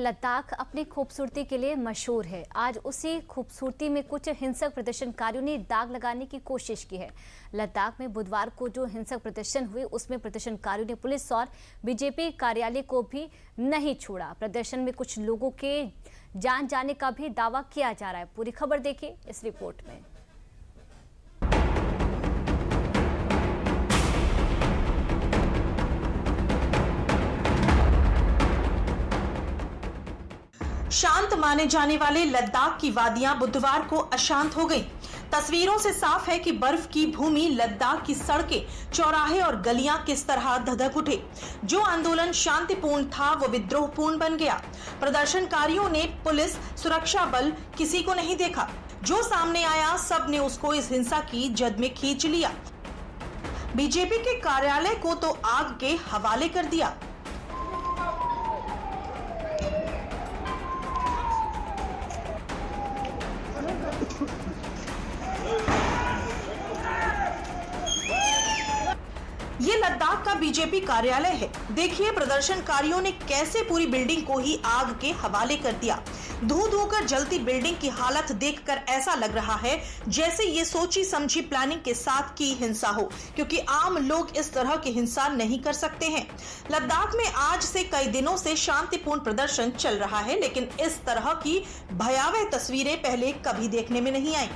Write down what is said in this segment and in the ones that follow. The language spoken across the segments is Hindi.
लद्दाख अपनी खूबसूरती के लिए मशहूर है। आज उसी खूबसूरती में कुछ हिंसक प्रदर्शनकारियों ने दाग लगाने की कोशिश की है। लद्दाख में बुधवार को जो हिंसक प्रदर्शन हुए उसमें प्रदर्शनकारियों ने पुलिस और बीजेपी कार्यालय को भी नहीं छोड़ा। प्रदर्शन में कुछ लोगों के जान जाने का भी दावा किया जा रहा है। पूरी खबर देखिए इस रिपोर्ट में। शांत माने जाने वाले लद्दाख की वादियां बुधवार को अशांत हो गईं। तस्वीरों से साफ है कि बर्फ की भूमि लद्दाख की सड़कें, चौराहे और गलियां किस तरह धधक उठे। जो आंदोलन शांतिपूर्ण था वो विद्रोहपूर्ण बन गया। प्रदर्शनकारियों ने पुलिस, सुरक्षा बल किसी को नहीं देखा। जो सामने आया सब ने उसको इस हिंसा की जद में खींच लिया। बीजेपी के कार्यालय को तो आग के हवाले कर दिया। ये लद्दाख का बीजेपी कार्यालय है। देखिए प्रदर्शनकारियों ने कैसे पूरी बिल्डिंग को ही आग के हवाले कर दिया। धू धू कर जलती बिल्डिंग की हालत देखकर ऐसा लग रहा है जैसे ये सोची समझी प्लानिंग के साथ की हिंसा हो, क्योंकि आम लोग इस तरह की हिंसा नहीं कर सकते हैं। लद्दाख में आज से कई दिनों से शांतिपूर्ण प्रदर्शन चल रहा है, लेकिन इस तरह की भयावह तस्वीरें पहले कभी देखने में नहीं आई।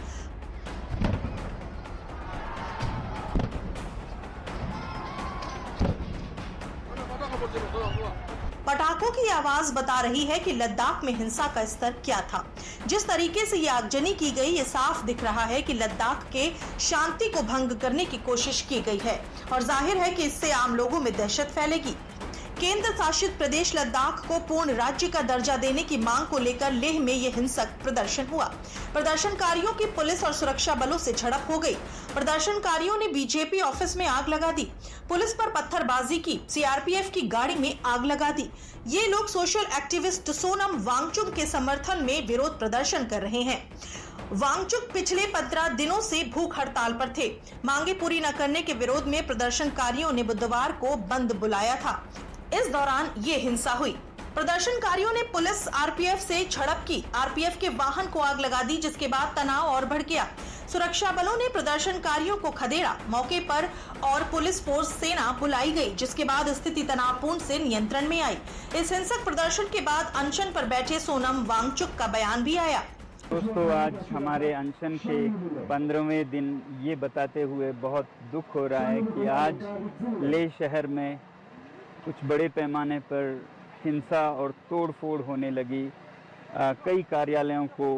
पटाखों की आवाज बता रही है कि लद्दाख में हिंसा का स्तर क्या था। जिस तरीके से ये आगजनी की गई, ये साफ दिख रहा है कि लद्दाख के शांति को भंग करने की कोशिश की गई है और जाहिर है कि इससे आम लोगों में दहशत फैलेगी। केंद्र शासित प्रदेश लद्दाख को पूर्ण राज्य का दर्जा देने की मांग को लेकर लेह में यह हिंसक प्रदर्शन हुआ। प्रदर्शनकारियों की पुलिस और सुरक्षा बलों से झड़प हो गई। प्रदर्शनकारियों ने बीजेपी ऑफिस में आग लगा दी, पुलिस पर पत्थरबाजी की, सीआरपीएफ की गाड़ी में आग लगा दी। ये लोग सोशल एक्टिविस्ट सोनम वांगचुक के समर्थन में विरोध प्रदर्शन कर रहे हैं। वांगचुक पिछले 15 दिनों से भूख हड़ताल पर थे। मांगे पूरी न करने के विरोध में प्रदर्शनकारियों ने बुधवार को बंद बुलाया था। इस दौरान ये हिंसा हुई। प्रदर्शनकारियों ने पुलिस आरपीएफ से झड़प की, आरपीएफ के वाहन को आग लगा दी, जिसके बाद तनाव और बढ़ गया। सुरक्षा बलों ने प्रदर्शनकारियों को खदेड़ा, मौके पर और पुलिस फोर्स सेना बुलाई गई, जिसके बाद स्थिति तनावपूर्ण से नियंत्रण में आई। इस हिंसक प्रदर्शन के बाद अनशन पर बैठे सोनम वांगचुक का बयान भी आया। दोस्तों, आज हमारे अनशन के 15वें दिन ये बताते हुए बहुत दुख हो रहा है कि आज लेह शहर में कुछ बड़े पैमाने पर हिंसा और तोड़फोड़ होने लगी। कई कार्यालयों को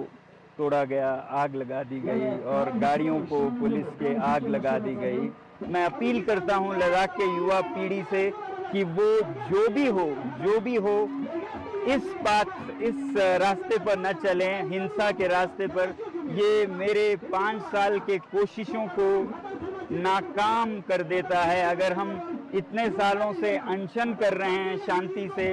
तोड़ा गया, आग लगा दी गई और गाड़ियों को पुलिस के आग लगा दी गई। मैं अपील करता हूं लद्दाख के युवा पीढ़ी से कि वो जो भी हो इस रास्ते पर न चलें, हिंसा के रास्ते पर। ये मेरे 5 साल के कोशिशों को नाकाम कर देता है। अगर हम इतने सालों से अनशन कर रहे हैं, शांति से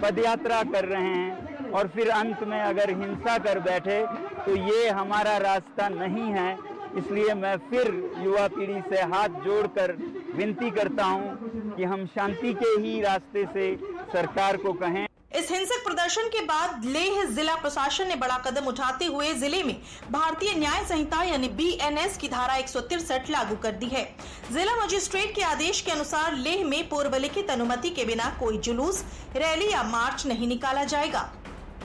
पदयात्रा कर रहे हैं और फिर अंत में अगर हिंसा कर बैठे तो ये हमारा रास्ता नहीं है। इसलिए मैं फिर युवा पीढ़ी से हाथ जोड़कर विनती करता हूं कि हम शांति के ही रास्ते से सरकार को कहें। इस हिंसक प्रदर्शन के बाद लेह जिला प्रशासन ने बड़ा कदम उठाते हुए जिले में भारतीय न्याय संहिता यानी बीएनएस की धारा 163 लागू कर दी है। जिला मजिस्ट्रेट के आदेश के अनुसार लेह में पूर्व लिखित अनुमति के बिना कोई जुलूस, रैली या मार्च नहीं निकाला जाएगा।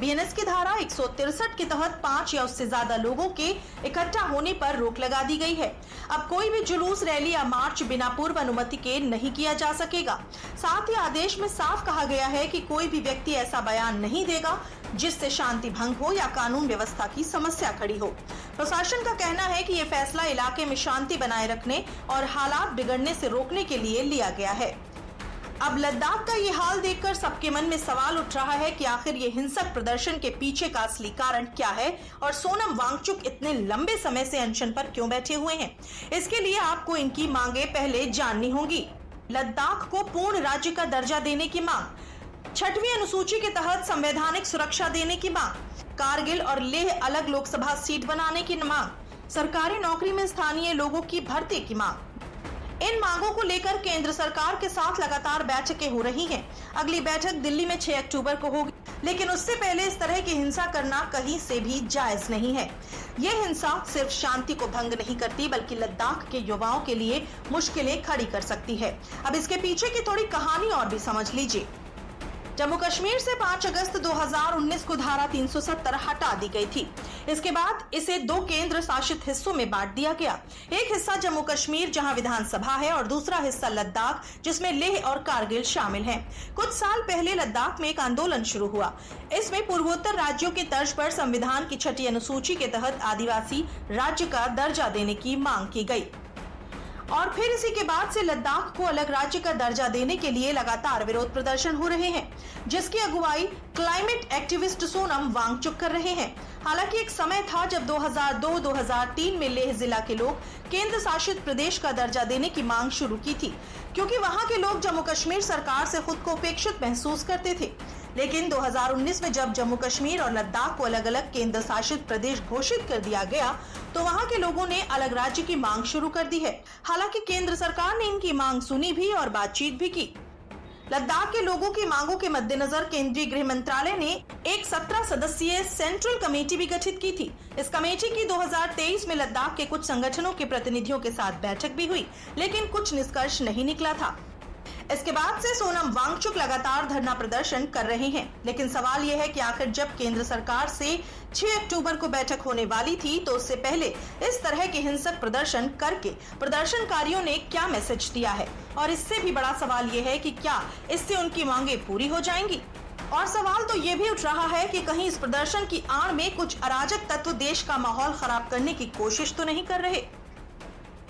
बीएनएस की धारा 163 के तहत 5 या उससे ज्यादा लोगों के इकट्ठा होने पर रोक लगा दी गई है। अब कोई भी जुलूस, रैली या मार्च बिना पूर्व अनुमति के नहीं किया जा सकेगा। साथ ही आदेश में साफ कहा गया है कि कोई भी व्यक्ति ऐसा बयान नहीं देगा जिससे शांति भंग हो या कानून व्यवस्था की समस्या खड़ी हो। प्रशासन का कहना है कि ये फैसला इलाके में शांति बनाए रखने और हालात बिगड़ने से रोकने के लिए लिया गया है। अब लद्दाख का ये हाल देखकर सबके मन में सवाल उठ रहा है कि आखिर ये हिंसक प्रदर्शन के पीछे का असली कारण क्या है और सोनम वांगचुक इतने लंबे समय से अनशन पर क्यों बैठे हुए हैं। इसके लिए आपको इनकी मांगे पहले जाननी होंगी। लद्दाख को पूर्ण राज्य का दर्जा देने की मांग, 6वीं अनुसूची के तहत संवैधानिक सुरक्षा देने की मांग, कारगिल और लेह अलग लोकसभा सीट बनाने की मांग, सरकारी नौकरी में स्थानीय लोगों की भर्ती की मांग। इन मांगों को लेकर केंद्र सरकार के साथ लगातार बैठकें हो रही हैं। अगली बैठक दिल्ली में 6 अक्टूबर को होगी। लेकिन उससे पहले इस तरह की हिंसा करना कहीं से भी जायज नहीं है। ये हिंसा सिर्फ शांति को भंग नहीं करती बल्कि लद्दाख के युवाओं के लिए मुश्किलें खड़ी कर सकती है। अब इसके पीछे की थोड़ी कहानी और भी समझ लीजिए। जम्मू कश्मीर से 5 अगस्त 2019 को धारा 370 हटा दी गई थी। इसके बाद इसे 2 केंद्र शासित हिस्सों में बांट दिया गया। एक हिस्सा जम्मू कश्मीर जहां विधानसभा है और दूसरा हिस्सा लद्दाख जिसमें लेह और कारगिल शामिल हैं। कुछ साल पहले लद्दाख में एक आंदोलन शुरू हुआ। इसमें पूर्वोत्तर राज्यों की तर्ज पर संविधान की 6ठी अनुसूची के तहत आदिवासी राज्य का दर्जा देने की मांग की गई और फिर इसी के बाद से लद्दाख को अलग राज्य का दर्जा देने के लिए लगातार विरोध प्रदर्शन हो रहे हैं, जिसकी अगुवाई क्लाइमेट एक्टिविस्ट सोनम वांगचुक कर रहे हैं। हालांकि एक समय था जब 2002-2003 में लेह जिला के लोग केंद्र शासित प्रदेश का दर्जा देने की मांग शुरू की थी, क्योंकि वहां के लोग जम्मू कश्मीर सरकार से खुद को उपेक्षित महसूस करते थे। लेकिन 2019 में जब जम्मू कश्मीर और लद्दाख को अलग अलग केंद्र शासित प्रदेश घोषित कर दिया गया तो वहां के लोगों ने अलग राज्य की मांग शुरू कर दी है। हालांकि केंद्र सरकार ने इनकी मांग सुनी भी और बातचीत भी की। लद्दाख के लोगों की मांगों के मद्देनजर केंद्रीय गृह मंत्रालय ने एक 17 सदस्यीय सेंट्रल कमेटी भी गठित की थी। इस कमेटी की 2023 में लद्दाख के कुछ संगठनों के प्रतिनिधियों के साथ बैठक भी हुई, लेकिन कुछ निष्कर्ष नहीं निकला था। इसके बाद से सोनम वांगचुक लगातार धरना प्रदर्शन कर रहे हैं। लेकिन सवाल यह है कि आखिर जब केंद्र सरकार से 6 अक्टूबर को बैठक होने वाली थी तो उससे पहले इस तरह के हिंसक प्रदर्शन करके प्रदर्शनकारियों ने क्या मैसेज दिया है, और इससे भी बड़ा सवाल यह है कि क्या इससे उनकी मांगे पूरी हो जाएंगी। और सवाल तो ये भी उठ रहा है कि कहीं इस प्रदर्शन की आड़ में कुछ अराजक तत्व देश का माहौल खराब करने की कोशिश तो नहीं कर रहे।